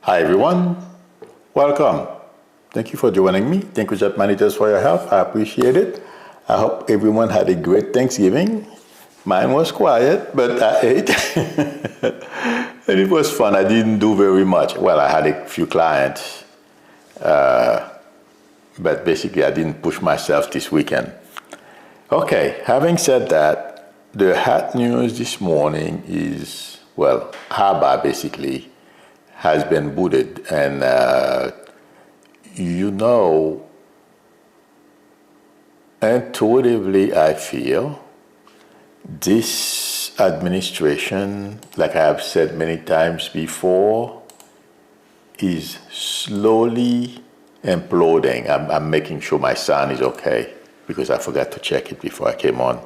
Hi everyone, welcome. Thank you for joining me. Thank you, Jet Managers, for your help. I appreciate it. I hope everyone had a great Thanksgiving. Mine was quiet, but I ate. And it was fun. I didn't do very much. Well, I had a few clients, but basically I didn't push myself this weekend. Okay, having said that, the hot news this morning is, well, Haba basically has been booted. And, intuitively, I feel this administration, like I have said many times before, is slowly imploding. I'm making sure my son is okay because I forgot to check it before I came on.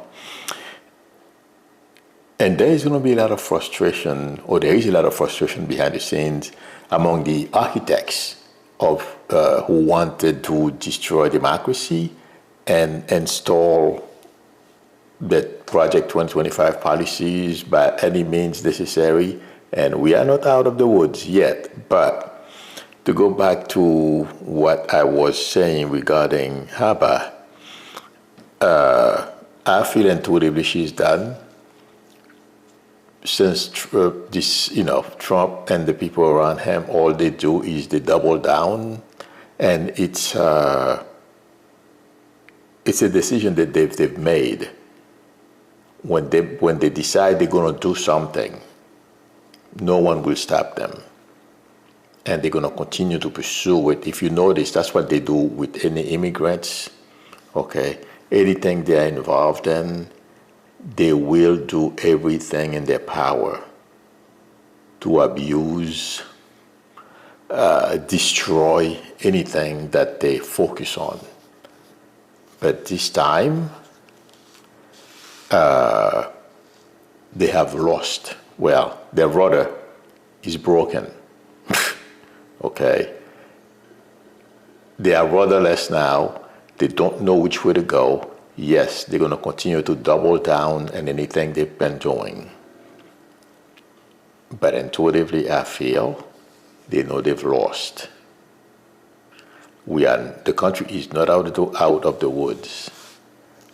And there is going to be a lot of frustration, or there is a lot of frustration behind the scenes among the architects of who wanted to destroy democracy and install the Project 2025 policies by any means necessary. And we are not out of the woods yet. But to go back to what I was saying regarding Haba, I feel intuitively she's done. Since Trump and the people around him, all they do is they double down, and it's a decision that they've made. When they decide they're going to do something, no one will stop them, and they're going to continue to pursue it. If you notice, that's what they do with any immigrants. Okay, anything they're involved in, they will do everything in their power to abuse, destroy anything that they focus on. But this time, they have lost. Well, their rudder is broken. Okay? They are rudderless now. They don't know which way to go. Yes, they're going to continue to double down on anything they've been doing. But intuitively, I feel they know they've lost. The country is not out of the woods,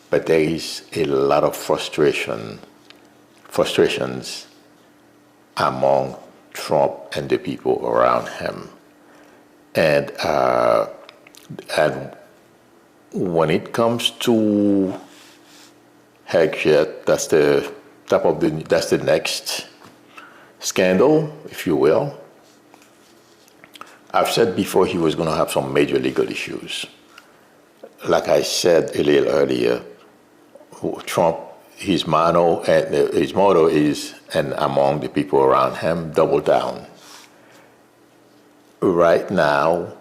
but there is a lot of frustrations among Trump and the people around him. And when it comes to Hegseth, that's the next scandal, if you will. I've said before he was going to have some major legal issues. Like I said a little earlier, Trump, his motto is, and among the people around him, double down. Right now,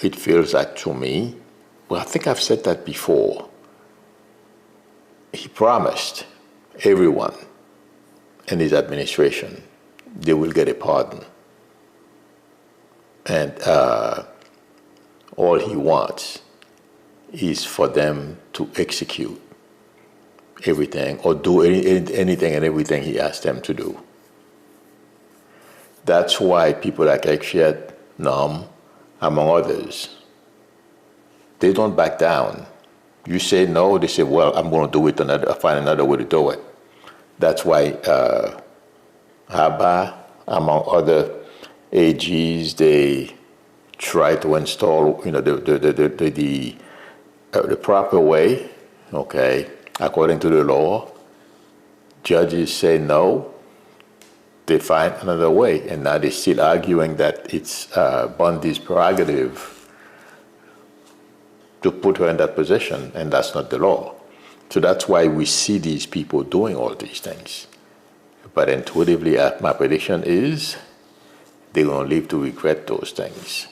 it feels like to me, well, I think I've said that before. He promised everyone in his administration they will get a pardon. And all he wants is for them to execute everything or do anything and everything he asked them to do. That's why people like Hegseth, Nam, among others, they don't back down. You say no, they say, well, I'm going to do it find another way to do it. That's why Haba, among other AGs, they try to install, the proper way, okay, according to the law. Judges say no, they find another way, and now they're still arguing that it's Bundy's prerogative to put her in that position, and that's not the law. So that's why we see these people doing all these things. But intuitively, my prediction is they're going to live to regret those things.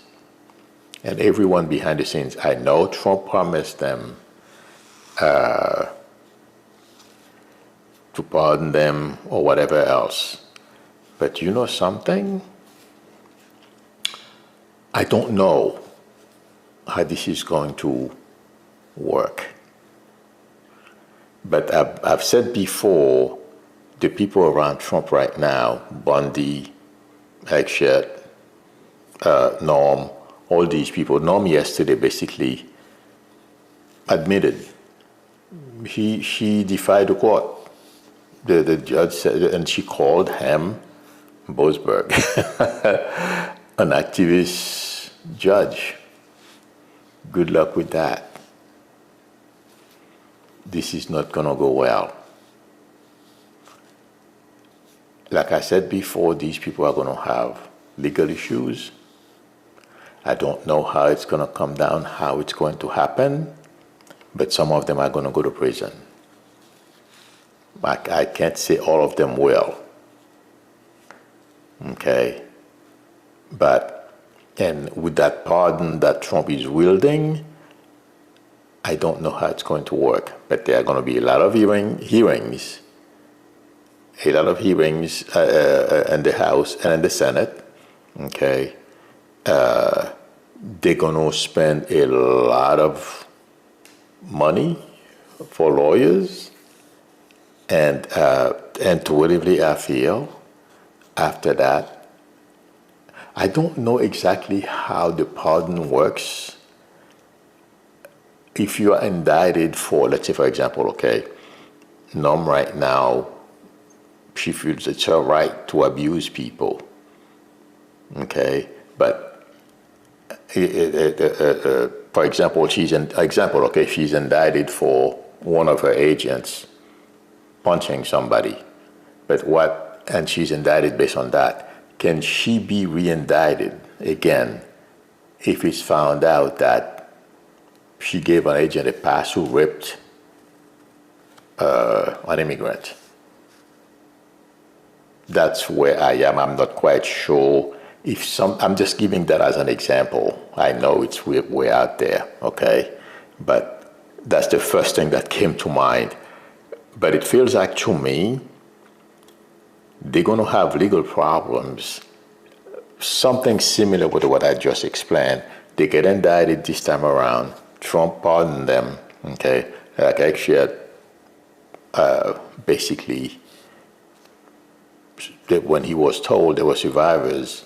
And everyone behind the scenes, I know Trump promised them to pardon them or whatever else. But you know something? I don't know how this is going to work. But I've said before, the people around Trump right now, Bundy, Hegseth, Norm, all these people. Norm yesterday basically admitted she defied the court. The judge said, and she called him Boasberg, an activist judge. Good luck with that. This is not going to go well. Like I said before, these people are going to have legal issues. I don't know how it's going to come down, how it's going to happen, but some of them are going to go to prison. I can't say all of them will. Okay? And with that pardon that Trump is wielding, I don't know how it's going to work. But there are going to be a lot of hearings in the House and in the Senate. Okay? They're going to spend a lot of money for lawyers. And intuitively, I feel, after that, I don't know exactly how the pardon works. If you are indicted for, let's say, for example, okay, Norm right now, she feels it's her right to abuse people. Okay, but for example, she's indicted for one of her agents punching somebody, and she's indicted based on that. Can she be re-indicted again if it's found out that she gave an agent a pass who raped an immigrant? That's where I am. I'm not quite sure I'm just giving that as an example. I know it's way out there, okay? But that's the first thing that came to mind. But it feels like to me, they're going to have legal problems. Something similar with what I just explained. They get indicted this time around. Trump pardoned them, okay? Like actually, basically, when he was told there were survivors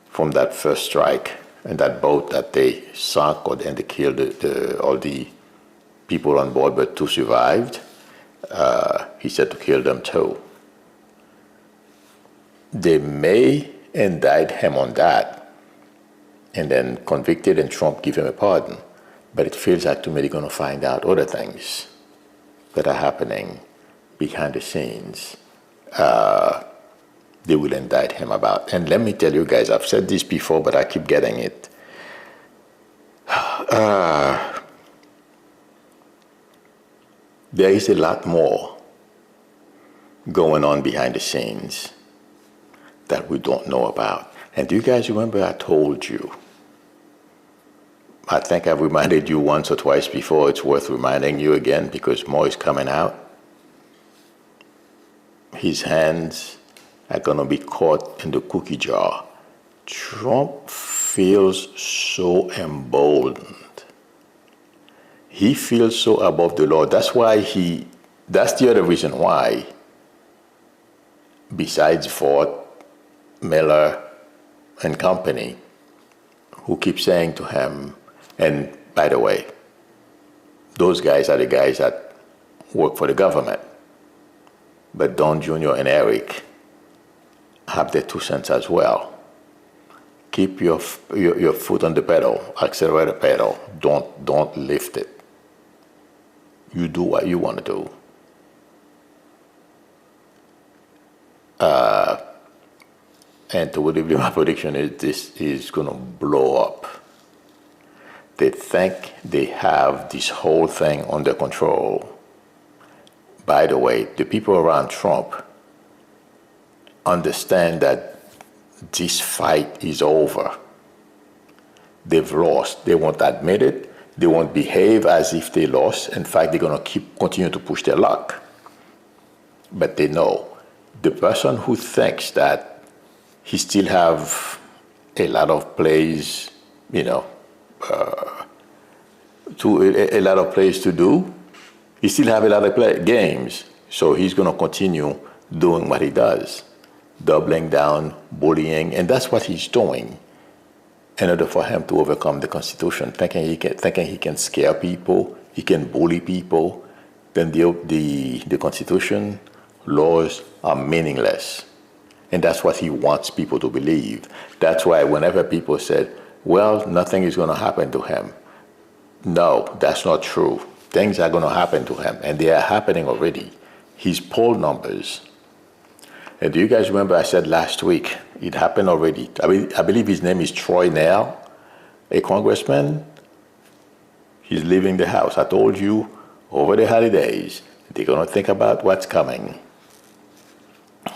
from that first strike and that boat that they sunk and they killed all the people on board, but 2 survived. He said to kill them too. They may indict him on that and then convicted and Trump give him a pardon. But it feels like to me they're going to find out other things that are happening behind the scenes. They will indict him about. And let me tell you guys, I've said this before, but I keep getting it. There is a lot more going on behind the scenes that we don't know about. And do you guys remember I told you? I think I've reminded you once or twice before. It's worth reminding you again because more is coming out. His hands are going to be caught in the cookie jar. Trump feels so emboldened. He feels so above the law. That's the other reason why, besides Ford, Miller, and company, who keep saying to him, and by the way, those guys are the guys that work for the government. But Don Jr. and Eric have their 2 cents as well. Keep your foot on the pedal, accelerator pedal. Don't lift it. You do what you want to do. And to believe my prediction is this is going to blow up. They think they have this whole thing under control. By the way, the people around Trump understand that this fight is over. They've lost. They won't admit it. They won't behave as if they lost. In fact, they're going to continue to push their luck. But they know the person who thinks that he still have a lot of plays, a lot of plays to do. He still have a lot of games. So he's going to continue doing what he does, doubling down, bullying, and that's what he's doing. in order for him to overcome the Constitution, thinking he can scare people, he can bully people, then the Constitution, laws are meaningless. And that's what he wants people to believe. That's why whenever people said, well, nothing is going to happen to him. No, that's not true. Things are going to happen to him, and they are happening already. His poll numbers. And do you guys remember I said last week, it happened already. I believe his name is Troy Nell, a congressman. He's leaving the House. I told you, over the holidays, they're going to think about what's coming.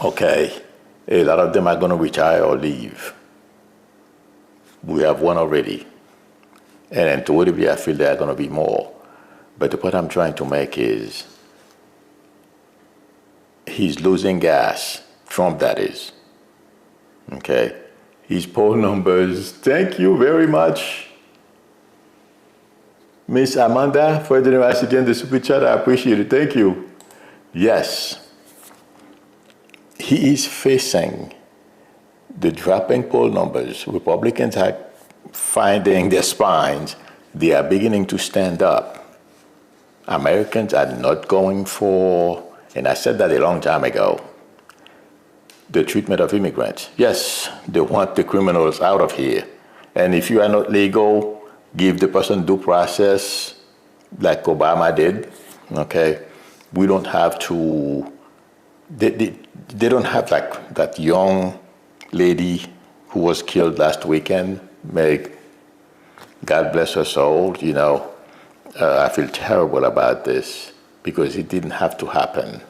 Okay, a lot of them are going to retire or leave. We have one already. And intuitively, I feel there are going to be more. But the point I'm trying to make is, he's losing gas. Trump, that is. Okay? His poll numbers, thank you very much. Miss Amanda, for the University and the Super Chat, I appreciate it. Thank you. Yes. He is facing the dropping poll numbers. Republicans are finding their spines. They are beginning to stand up. Americans are not going for, and I said that a long time ago, the treatment of immigrants. Yes, they want the criminals out of here. And if you are not legal, give the person due process like Obama did. Okay? We don't have to, they don't have like that young lady who was killed last weekend. May God bless her soul, you know. I feel terrible about this because it didn't have to happen.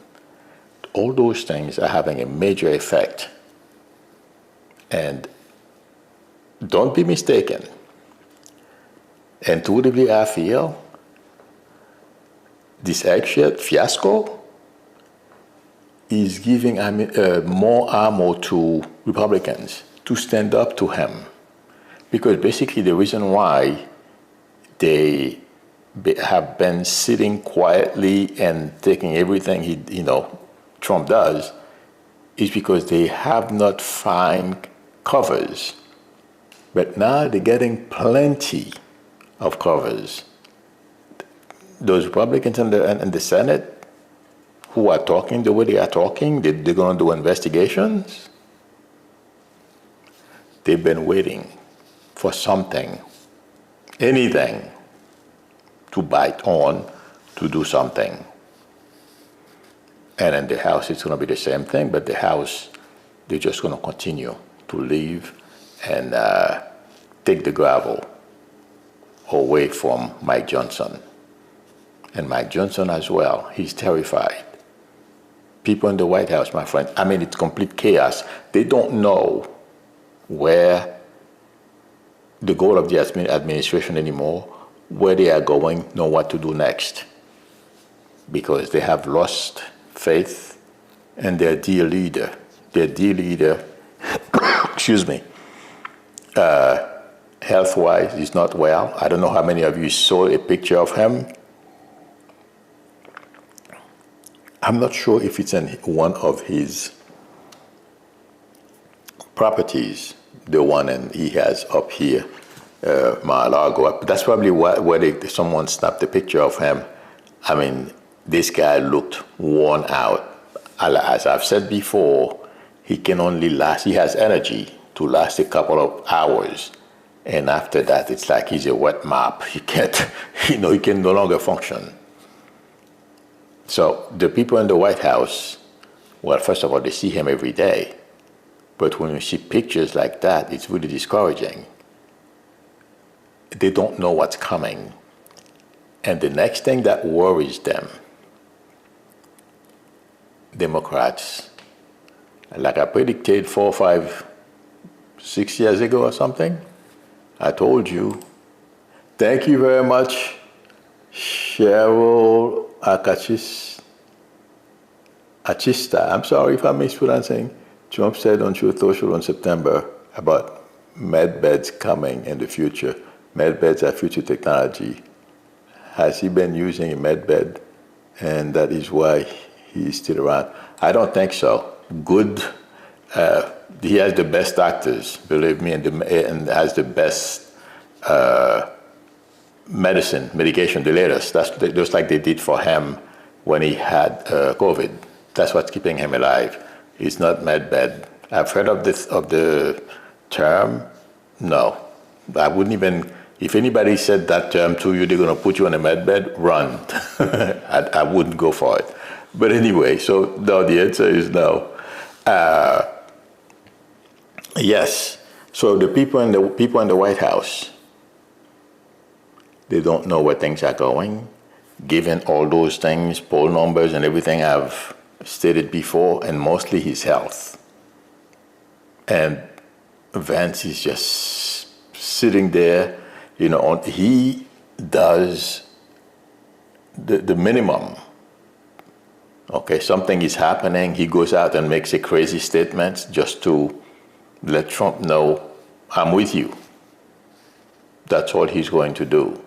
All those things are having a major effect. And don't be mistaken. Intuitively, I feel this Hegseth fiasco is giving more ammo to Republicans to stand up to him. Because basically the reason why they have been sitting quietly and taking everything Trump does is because they have not found covers. But now they're getting plenty of covers. Those Republicans in the Senate who are talking the way they are talking, they're going to do investigations. They've been waiting for something, anything, to bite on, to do something. And in the House, it's going to be the same thing, but the House, they're just going to continue to leave and take the gravel away from Mike Johnson. And Mike Johnson as well, he's terrified. People in the White House, my friend, it's complete chaos. They don't know where the goal of the administration anymore, where they are going, know what to do next. Because they have lost faith in their dear leader. Their dear leader, excuse me, health-wise is not well. I don't know how many of you saw a picture of him. I'm not sure if it's in one of his properties, the one he has up here, Mar-a-Lago. That's probably where someone snapped a picture of him. This guy looked worn out. As I've said before, he can only last, he has energy to last a couple of hours. And after that, it's like he's a wet mop. He can't, he can no longer function. So the people in the White House, well, first of all, they see him every day. But when you see pictures like that, it's really discouraging. They don't know what's coming. And the next thing that worries them, Democrats, like I predicted 4, 5, 6 years ago or something, I told you. Thank you very much, Cheryl Achista. I'm sorry if I'm mispronouncing. Trump said on Truth Social in September about medbeds coming in the future. Medbeds are future technology. Has he been using a medbed? And that is why he's still around. I don't think so. Good He has the best actors, believe me, and has the best medication, the latest. That's just like they did for him when he had COVID. That's what's keeping him alive. It's not medbed. I've heard of the term. No, I wouldn't even. If anybody said that term to you, they're going to put you on a medbed, run. I wouldn't go for it. But anyway, so no, the answer is no. Yes. So the people in the White House, they don't know where things are going, given all those things, poll numbers and everything I've stated before, and mostly his health. And Vance is just sitting there, he does the minimum. Okay, something is happening, he goes out and makes a crazy statement just to let Trump know, I'm with you. That's all he's going to do.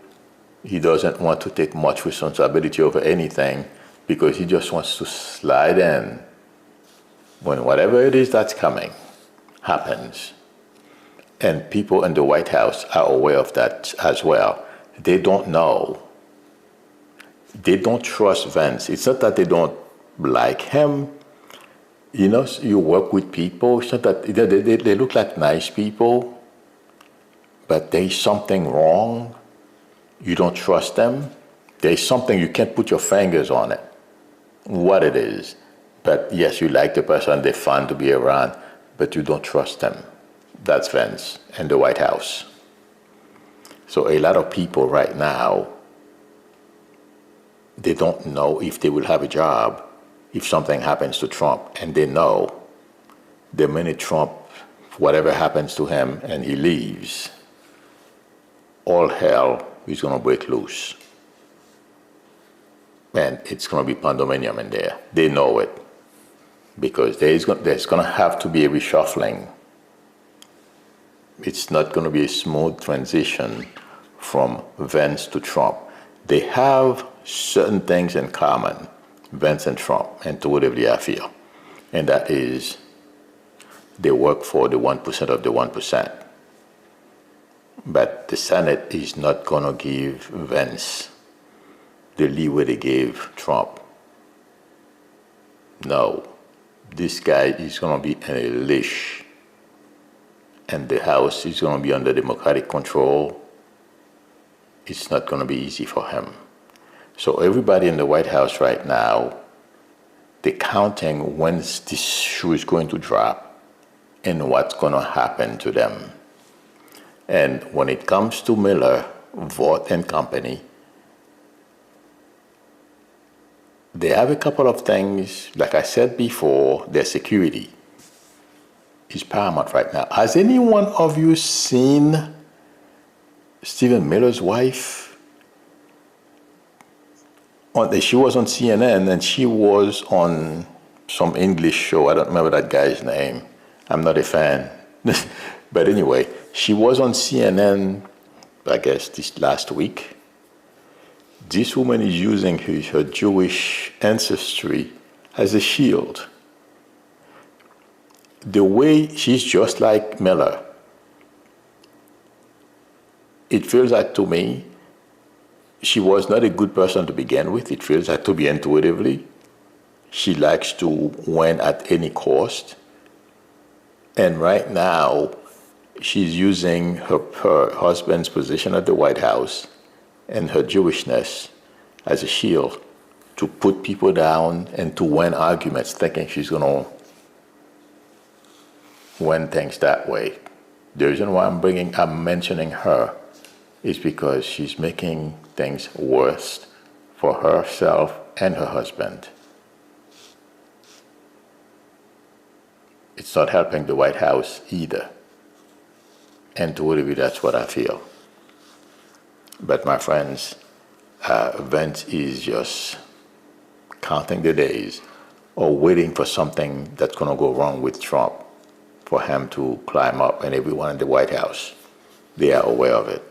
He doesn't want to take much responsibility over anything because he just wants to slide in when whatever it is that's coming happens. And people in the White House are aware of that as well. They don't know. They don't trust Vance. It's not that they don't like him. You work with people. It's not that they look like nice people, but there's something wrong. You don't trust them. There's something you can't put your fingers on it, what it is. But yes, you like the person, they're fun to be around, but you don't trust them. That's Vance and the White House. So a lot of people right now, they don't know if they will have a job if something happens to Trump. And they know the minute Trump, whatever happens to him and he leaves, all hell is going to break loose. And it's going to be pandemonium in there. They know it. Because there's going to have to be a reshuffling. It's not going to be a smooth transition from Vance to Trump. They have certain things in common, Vance and Trump, intuitively I feel. And that is, they work for the 1% of the 1%. But the Senate is not going to give Vance the leeway they gave Trump. No. This guy is going to be in a leash. And the House is going to be under Democratic control. It's not going to be easy for him. So everybody in the White House right now, they're counting when this shoe is going to drop and what's going to happen to them. And when it comes to Miller, Vaught and company, they have a couple of things. Like I said before, their security is paramount right now. Has any one of you seen Stephen Miller's wife? She was on CNN and she was on some English show. I don't remember that guy's name. I'm not a fan. But anyway, she was on CNN, I guess, this last week. This woman is using her Jewish ancestry as a shield. The way she's just like Miller, it feels like to me, she was not a good person to begin with. It feels like to be intuitively. She likes to win at any cost. And right now, she's using her husband's position at the White House and her Jewishness as a shield to put people down and to win arguments, thinking she's going to win things that way. The reason why I'm mentioning her is because she's making things worse for herself and her husband. It's not helping the White House either. And to really, that's what I feel. But my friends, Vance is just counting the days or waiting for something that's going to go wrong with Trump for him to climb up, and everyone in the White House, they are aware of it.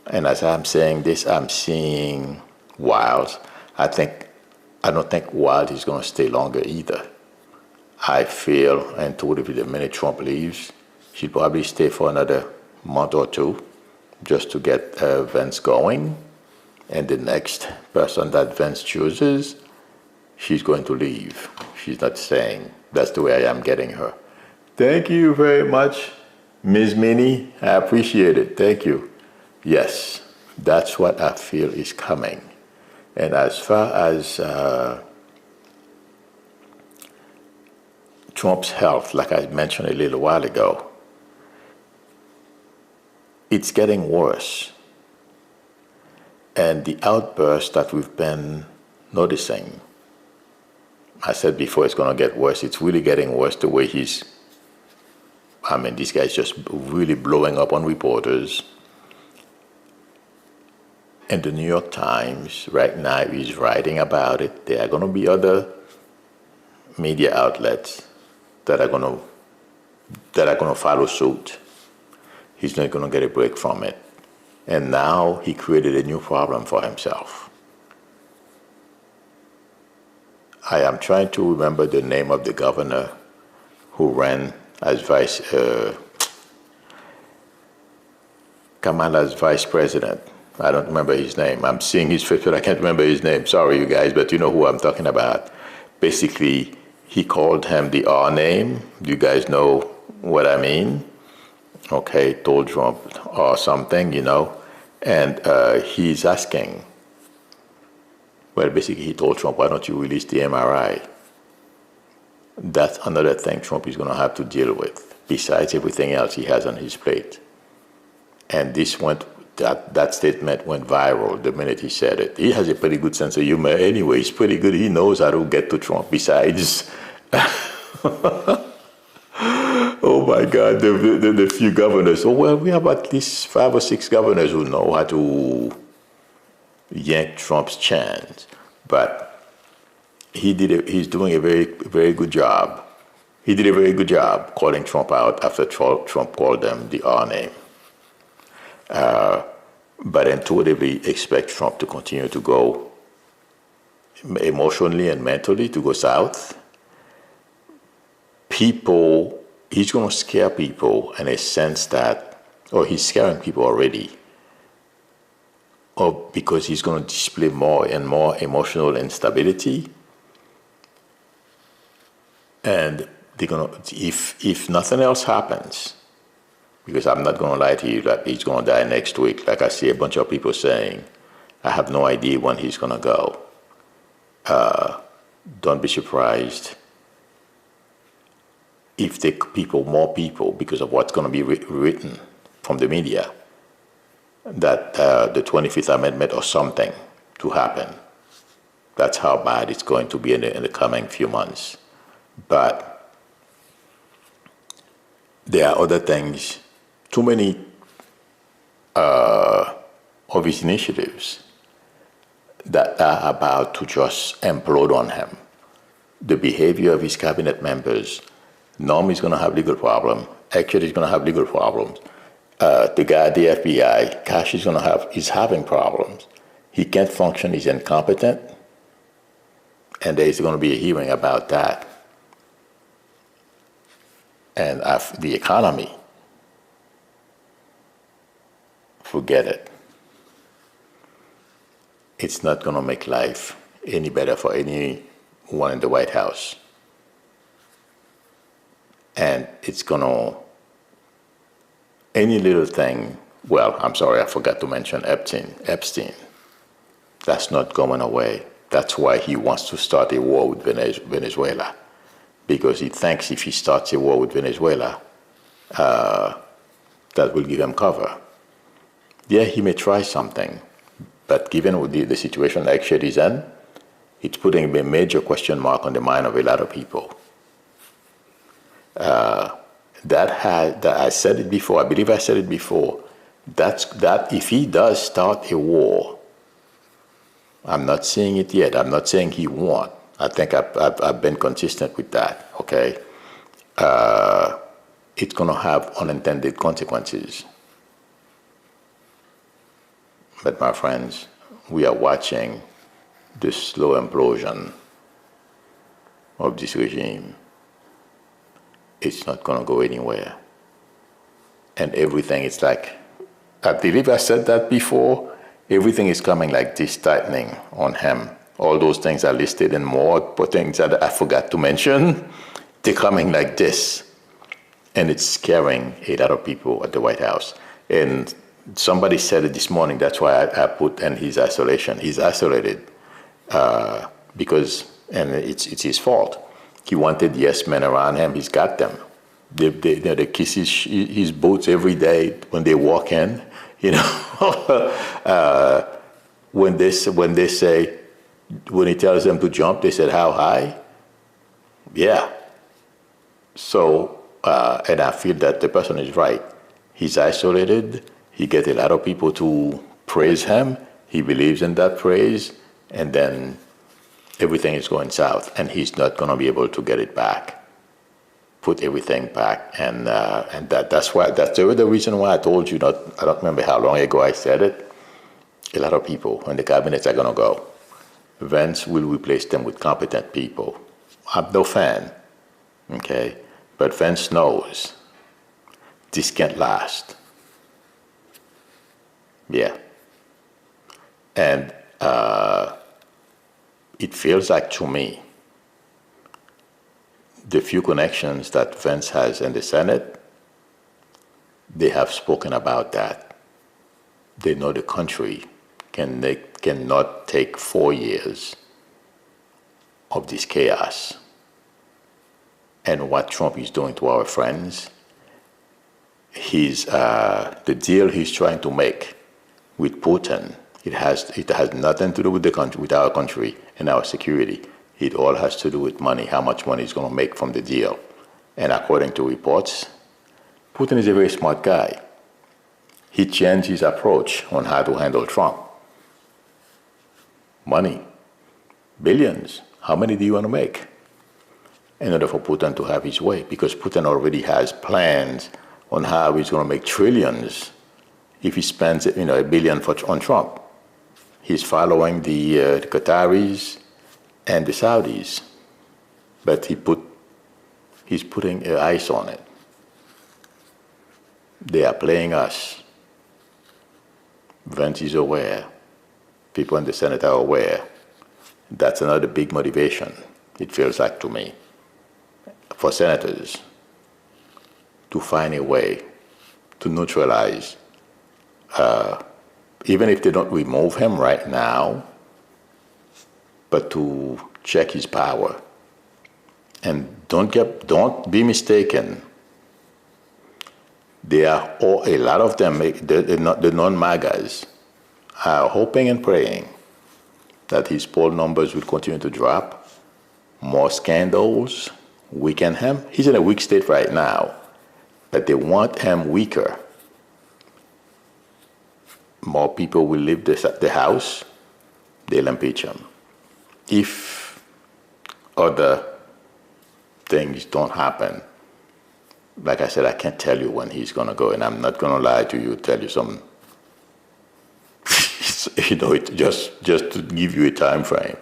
And as I'm saying this, I'm seeing Wiles. I don't think Wiles is going to stay longer either. I feel, and totally the minute Trump leaves, she'll probably stay for another month or two just to get Vance going. And the next person that Vance chooses, she's going to leave. She's not staying. That's the way I am getting her. Thank you very much, Ms. Minnie. I appreciate it. Thank you. Yes, that's what I feel is coming. And as far as Trump's health, like I mentioned a little while ago, it's getting worse. And the outburst that we've been noticing, I said before it's going to get worse. It's really getting worse the way this guy's just really blowing up on reporters. And the New York Times right now is writing about it. There are going to be other media outlets that are going to follow suit. He's not going to get a break from it. And now he created a new problem for himself. I am trying to remember the name of the governor who ran as Kamala's vice president. I don't remember his name. I'm seeing his face, but I can't remember his name. Sorry, you guys, but you know who I'm talking about. Basically, he called him the R name. Do you guys know what I mean? Okay, told Trump or something, and he's asking. Well, basically, he told Trump, why don't you release the MRI? That's another thing Trump is going to have to deal with, besides everything else he has on his plate. And that statement went viral the minute he said it. He has a pretty good sense of humor anyway. He's pretty good. He knows how to get to Trump. Besides, oh my God, the few governors. Oh, well, we have at least 5 or 6 governors who know how to yank Trump's chance. But he's doing a very, very good job. He did a very good job calling Trump out after Trump called them the R name. But intuitively expect Trump to continue to go emotionally and mentally to go south. He's going to scare people in a sense that, or he's scaring people already, or because he's going to display more and more emotional instability. And they're going to, if nothing else happens, because I'm not going to lie to you that he's going to die next week. Like I see a bunch of people saying, I have no idea when he's going to go. Don't be surprised if more people, because of what's going to be written from the media, that the 25th Amendment or something to happen. That's how bad it's going to be in the coming few months. But there are other things. Too many of his initiatives that are about to just implode on him. The behavior of his cabinet members. Norm is going to have legal problems. Actually, is going to have legal problems. The guy at the FBI, Cash, is having problems. He can't function. He's incompetent. And there's going to be a hearing about that. And the economy. Forget it. It's not going to make life any better for anyone in the White House. And it's going to, any little thing, well, I'm sorry, I forgot to mention Epstein. That's not going away. That's why he wants to start a war with Venezuela. Because he thinks if he starts a war with Venezuela, that will give him cover. Yeah, he may try something, but given the situation actually is in, it's putting a major question mark on the mind of a lot of people. I said it before, I believe I said it before, that if he does start a war, I'm not saying it yet, I'm not saying he won't. I think I've been consistent with that, okay? It's going to have unintended consequences. But my friends, we are watching the slow implosion of this regime. it's not going to go anywhere. And everything is like, I believe I said that before, everything is coming like this tightening on him. All those things are listed and more, but things that I forgot to mention, they're coming like this. And it's scaring a lot of people at the White House. And somebody said it this morning, that's why I put in his isolation. He's isolated because, and it's his fault. He wanted yes men around him, he's got them. They kiss his boots every day when they walk in, you know. When they say, when he tells them to jump, they said, how high? Yeah. So, and I feel that the person is right. He's isolated. He gets a lot of people to praise him. He believes in that praise. And then everything is going south. And he's not going to be able to get it back. Put everything back. And that's the reason why I told you, I don't remember how long ago I said it. A lot of people in the cabinets are going to go. Vance will replace them with competent people. I'm no fan. Okay? But Vance knows this can't last. Yeah. And it feels like to me, the few connections that Vance has in the Senate, they have spoken about that. They know the country cannot take 4 years of this chaos. And what Trump is doing to our friends, the deal he's trying to make with Putin, it has nothing to do with the country, with our country and our security. It all has to do with money, how much money he's going to make from the deal. And according to reports, Putin is a very smart guy. He changed his approach on how to handle Trump. Money, billions. How many do you want to make? In order for Putin to have his way, because Putin already has plans on how he's going to make trillions if he spends, $1 billion on Trump. He's following the Qataris and the Saudis, but he's putting ice on it. They are playing us. Vance is aware. People in the Senate are aware. That's another big motivation, it feels like to me, for senators to find a way to neutralize, even if they don't remove him right now, but to check his power. And don't be mistaken. A lot of them, the non-MAGAs, are hoping and praying that his poll numbers will continue to drop, more scandals weaken him. He's in a weak state right now, but they want him weaker. More people will leave the House, they'll impeach him. If other things don't happen, like I said, I can't tell you when he's going to go, and I'm not going to lie to you, tell you some, just to give you a time frame.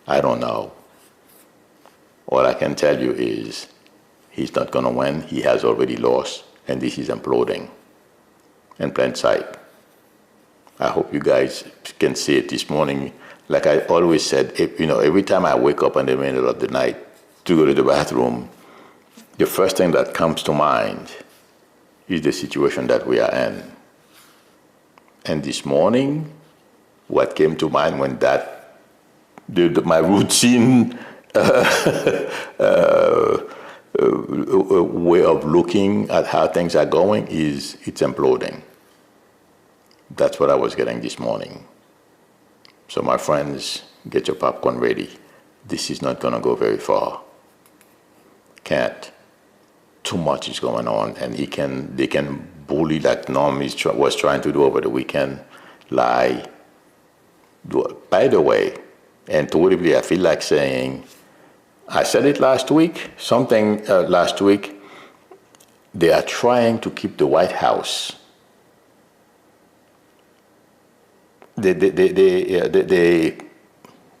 I don't know. All I can tell you is he's not going to win. He has already lost, and this is imploding in plain sight. I hope you guys can see it this morning. Like I always said, every time I wake up in the middle of the night to go to the bathroom, the first thing that comes to mind is the situation that we are in. And this morning, what came to mind when my routine way of looking at how things are going is it's imploding. That's what I was getting this morning. So my friends, get your popcorn ready. This is not going to go very far. Can't. Too much is going on, and they can bully like Norm was trying to do over the weekend, lie. By the way, and totally I feel like saying, I said it last week, last week, they are trying to keep the White House. They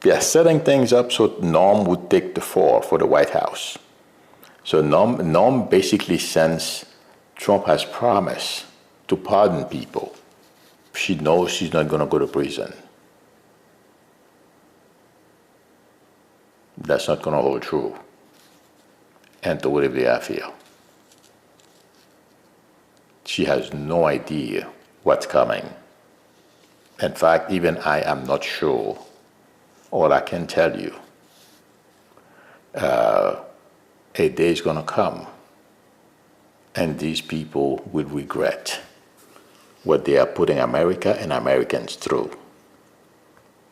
are setting things up so Norm would take the fall for the White House. So Norm basically sends Trump has promised to pardon people. She knows she's not going to go to prison. That's not going to hold true. And to live there, I feel. She has no idea what's coming. In fact, even I am not sure. All I can tell you, a day is going to come, and these people will regret what they are putting America and Americans through.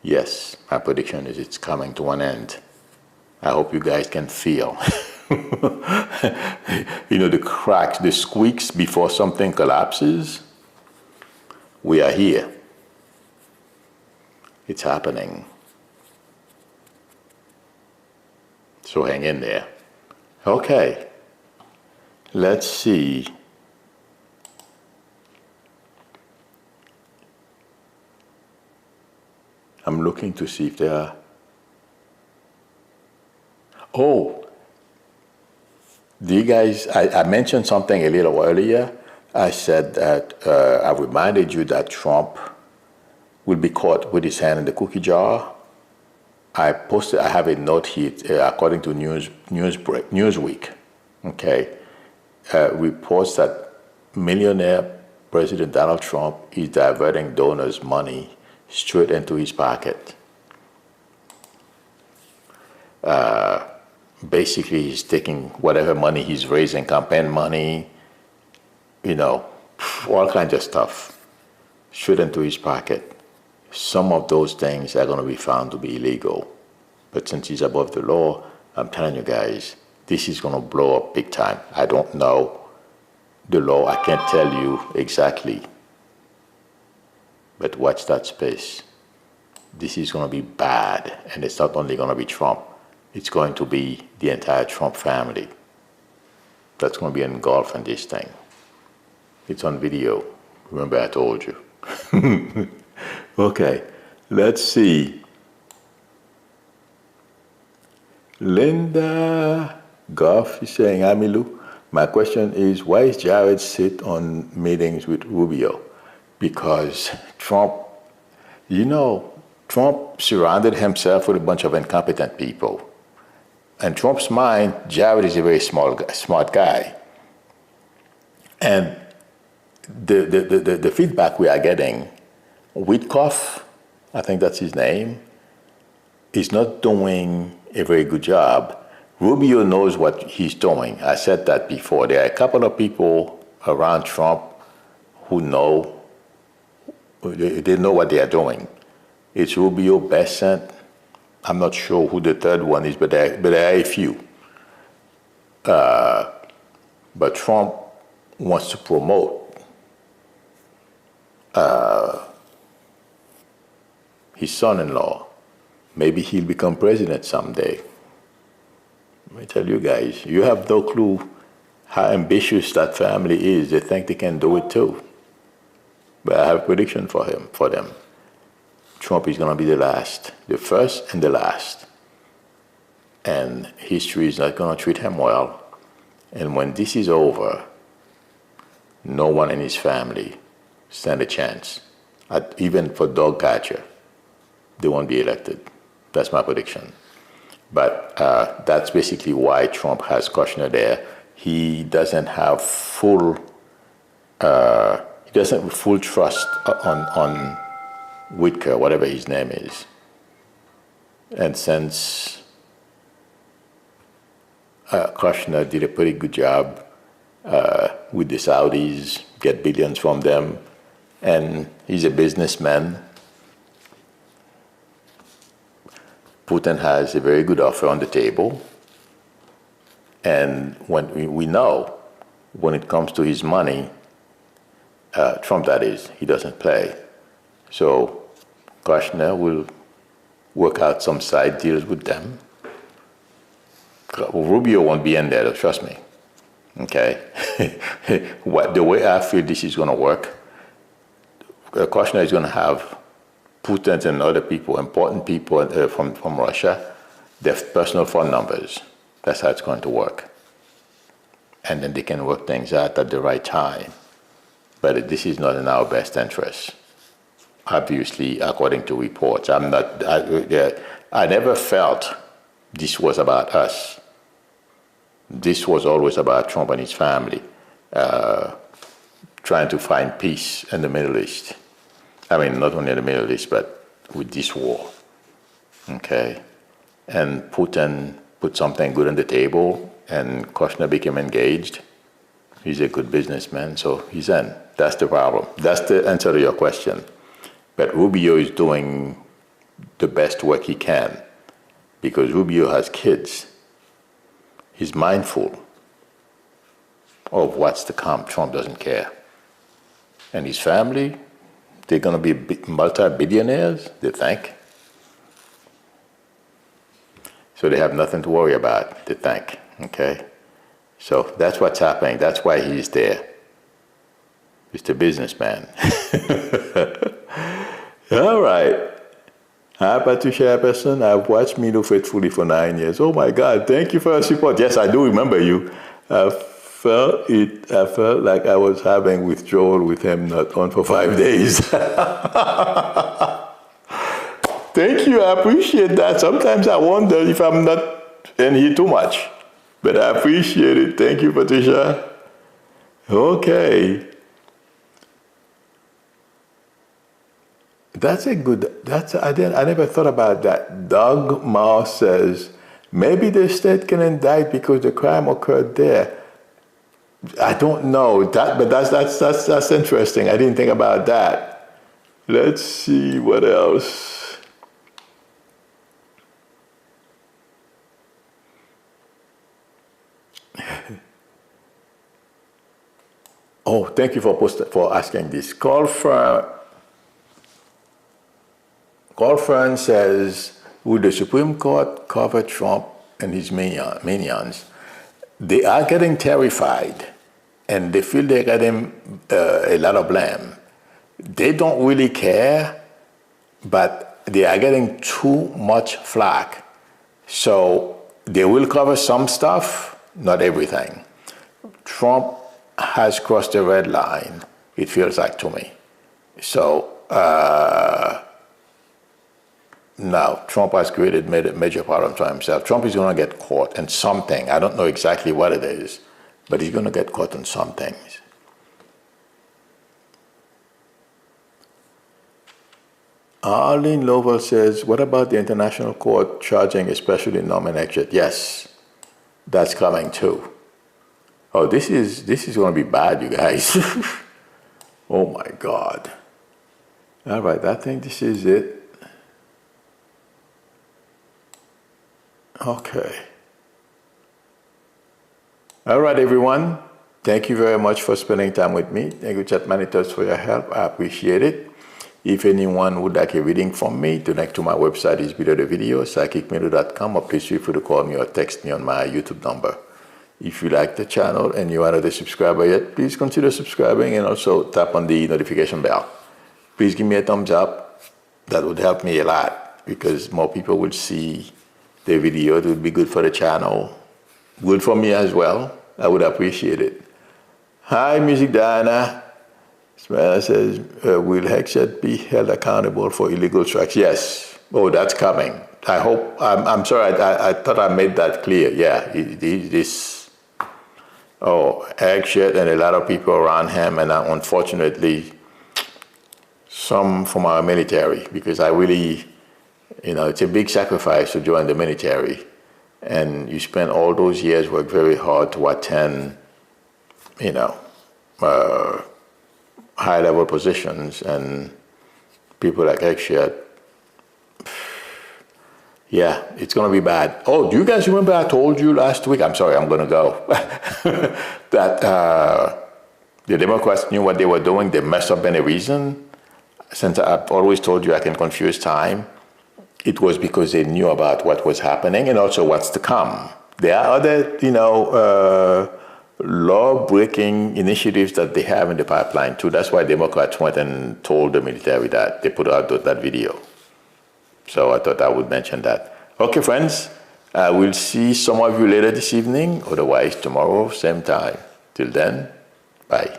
Yes, my prediction is it's coming to an end. I hope you guys can feel, the cracks, the squeaks before something collapses. We are here. It's happening. So hang in there. Okay. Let's see. I'm looking to see if there are. Oh, do you guys, I mentioned something a little earlier. I said that I reminded you that Trump will be caught with his hand in the cookie jar. I have a note here, according to Newsweek, okay, reports that millionaire President Donald Trump is diverting donors' money straight into his pocket. Basically, he's taking whatever money he's raising, campaign money, all kinds of stuff, straight into his pocket. Some of those things are going to be found to be illegal. But since he's above the law, I'm telling you guys, this is going to blow up big time. I don't know the law. I can't tell you exactly. But watch that space. This is going to be bad. And it's not only going to be Trump. It's going to be the entire Trump family that's going to be engulfed in this thing. It's on video. Remember I told you. Okay, let's see. Linda Goff is saying, "Hi, Milou. My question is, why is Jared sit on meetings with Rubio? Because Trump surrounded himself with a bunch of incompetent people. In Trump's mind, Jared is a very smart guy. And the feedback we are getting, Witkoff, I think that's his name, is not doing a very good job. Rubio knows what he's doing. I said that before. There are a couple of people around Trump who know, they know what they are doing. It's Rubio, Bessent. I'm not sure who the third one is, but there are a few. But Trump wants to promote his son-in-law. Maybe he'll become president someday. Let me tell you guys, you have no clue how ambitious that family is. They think they can do it too. But I have a prediction for them. Trump is going to be the first and the last. And history is not going to treat him well. And when this is over, no one in his family stand a chance. Even for dog catcher, they won't be elected. That's my prediction. But that's basically why Trump has Kushner there. He doesn't have full trust on Whitaker, whatever his name is. And since Kushner did a pretty good job with the Saudis, get billions from them, and he's a businessman, Putin has a very good offer on the table. And when we know, when it comes to his money, Trump, that is, he doesn't play. So Kushner will work out some side deals with them. Rubio won't be in there, trust me. Okay? The way I feel this is going to work, Kushner is going to have Putin and other people, important people from Russia, their personal phone numbers. That's how it's going to work. and then they can work things out at the right time. But this is not in our best interest, obviously, according to reports. I never felt this was about us. This was always about Trump and his family, trying to find peace in the Middle East. I mean, not only in the Middle East, but with this war. Okay? And Putin put something good on the table, and Kushner became engaged. He's a good businessman, so he's in. That's the problem. That's the answer to your question. But Rubio is doing the best work he can because Rubio has kids. He's mindful of what's to come. Trump doesn't care. And his family, they're going to be multi-billionaires, they think. So they have nothing to worry about, they think. Okay? So that's what's happening. That's why he's there. He's the businessman. All right. Hi, Patricia Epperson. I've watched Milou faithfully for 9 years. Oh my God, thank you for your support. Yes, I do remember you. I felt like I was having withdrawal with him not on for 5 days. Thank you, I appreciate that. Sometimes I wonder if I'm not in here too much. But I appreciate it. Thank you, Patricia. Okay. That's a good, I never thought about that. Doug Mars says, maybe the state can indict because the crime occurred there. I don't know, but that's interesting. I didn't think about that. Let's see what else. Oh, thank you for asking this. Girlfriend says, would the Supreme Court cover Trump and his minions? They are getting terrified, and they feel they're getting a lot of blame. They don't really care, but they are getting too much flack. So they will cover some stuff, not everything. Trump has crossed the red line, it feels like to me. So, now, Trump has created a major problem for himself. Trump is going to get caught in something. I don't know exactly what it is, but he's going to get caught in some things. Arlene Lovell says, what about the international court charging especially Norm and Hegseth? Yes, that's coming too. Oh, this is going to be bad, you guys. Oh my God. All right, I think this is it. Okay. All right, everyone. Thank you very much for spending time with me. Thank you, Chat Manitors, for your help. I appreciate it. If anyone would like a reading from me, the link to my website is below the video, psychicmilou.com, or please feel free to call me or text me on my YouTube number. If you like the channel and you are not a subscriber yet, please consider subscribing and also tap on the notification bell. Please give me a thumbs up. That would help me a lot because more people will see the video. It would be good for the channel, good for me as well. I would appreciate it. Hi, Music Diana. Smela says, will Hegseth be held accountable for illegal strikes? Yes. Oh, that's coming. I hope. I'm sorry. I thought I made that clear. Yeah. Hegseth and a lot of people around him, and unfortunately, some from our military, because I really. It's a big sacrifice to join the military. And you spend all those years, work very hard to attain, high-level positions. And people like Hegseth, yeah, it's going to be bad. Oh, do you guys remember I told you last week? I'm sorry, I'm going to go. That the Democrats knew what they were doing. There must have been a reason. Since I've always told you I can confuse time. It was because they knew about what was happening and also what's to come. There are other, law-breaking initiatives that they have in the pipeline too. That's why Democrats went and told the military that. They put out that video. So I thought I would mention that. Okay, friends, I will see some of you later this evening, otherwise tomorrow, same time. Till then, bye.